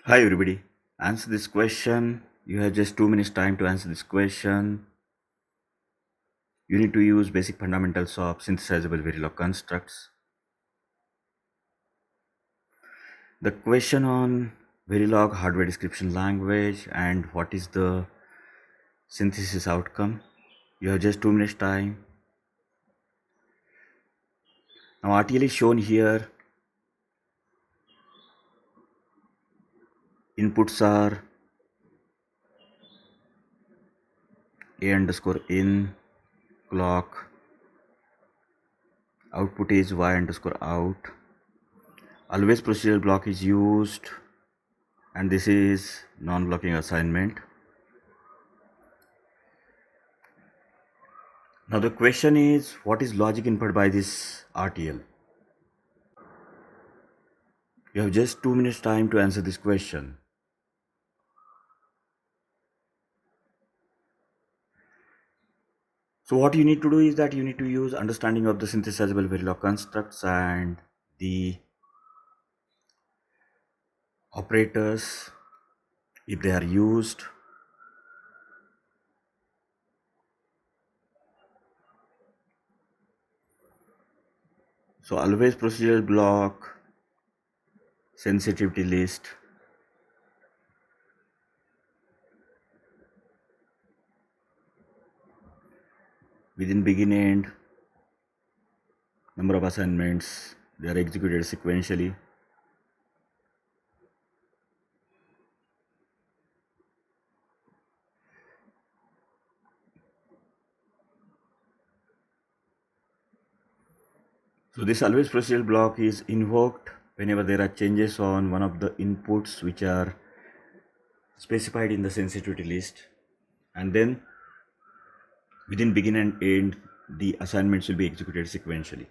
Hi everybody. Answer this question. You have just 2 minutes time to answer this question. You need to use basic fundamentals of synthesizable Verilog constructs. The question on Verilog hardware description language and what is the synthesis outcome. You have just 2 minutes time. Now RTL is shown here. Inputs are A underscore in clock. Output is Y underscore out. Always procedural block is used, and this is non-blocking assignment. Now the question is, what is logic input by this RTL? You have just 2 minutes time to answer this question. So what you need to do is that you need to use understanding of the synthesizable Verilog constructs and the operators if they are used. So always procedural block, sensitivity list, within begin end, number of assignments, they are executed sequentially. So this always procedural block is invoked whenever there are changes on one of the inputs which are specified in the sensitivity list, and then within begin and end the assignments will be executed sequentially.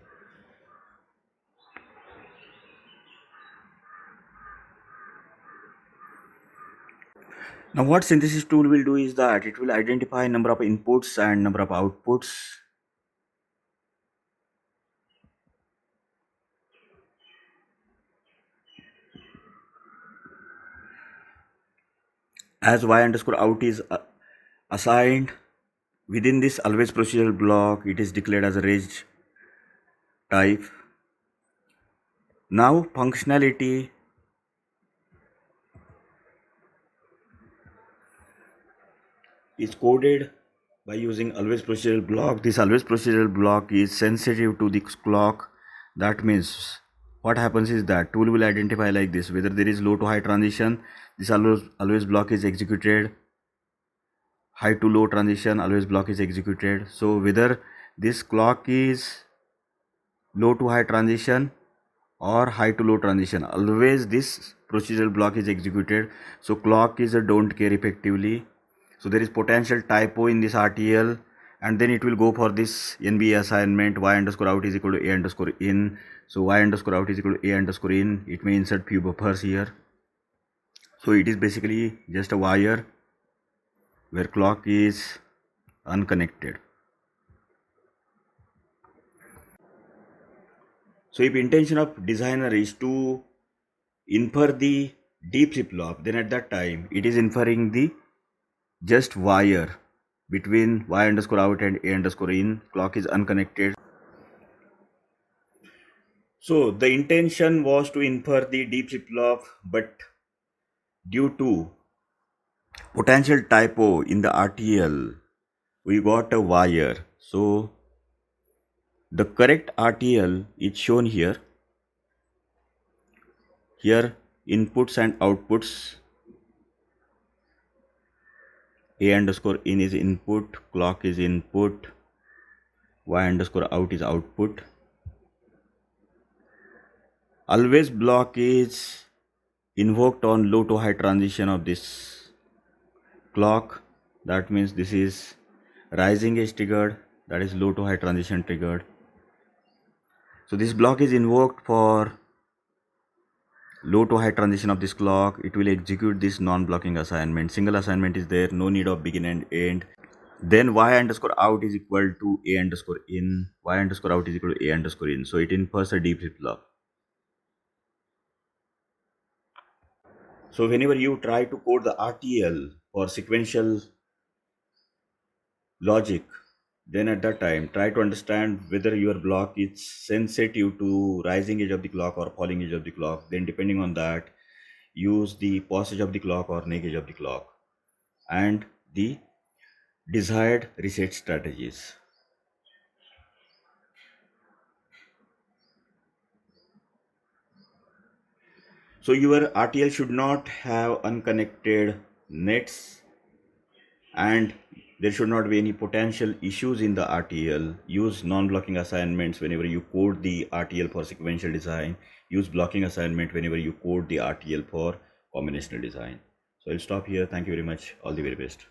Now what synthesis tool will do is that it will identify number of inputs and number of outputs. As Y underscore out is assigned within this always procedural block, it is declared as a raised type. Now functionality is coded by using always procedural block. This always procedural block is sensitive to the clock. That means what happens is that tool will identify like this: whether there is low to high transition, this always block is executed. High to low transition, always block is executed. So whether this clock is low to high transition or high to low transition, always this procedural block is executed. So clock is a don't care effectively. So there is potential typo in this RTL, and then it will go for this NBA assignment. Y underscore out is equal to A underscore in. So Y underscore out is equal to A underscore in. It may insert few buffers here. So it is basically just a wire where clock is unconnected. So if intention of designer is to infer the D flip-flop, then at that time it is inferring the just wire between Y underscore out and A underscore in. Clock is unconnected. So the intention was to infer the D flip-flop, but due to potential typo in the RTL, we got a wire. So the correct RTL is shown here. Here inputs and outputs. A underscore in is input, clock is input, Y underscore out is output. Always block is invoked on low to high transition of this clock. That means this is rising is triggered, that is low to high transition triggered. So this block is invoked for low to high transition of this clock. It will execute this non-blocking assignment. Single assignment is there, no need of begin and end. Then Y underscore out is equal to A underscore in. Y underscore out is equal to A underscore in. So it infers a D flip-flop. So whenever you try to code the RTL for sequential logic, then at that time try to understand whether your block is sensitive to rising edge of the clock or falling edge of the clock. Then depending on that, use the pause edge of the clock or neg edge of the clock and the desired reset strategies. So your RTL should not have unconnected nets, and there should not be any potential issues in the RTL. Use non-blocking assignments whenever you code the RTL for sequential design. Use blocking assignment whenever you code the RTL for combinational design. So I'll stop here. Thank you very much. All the very best.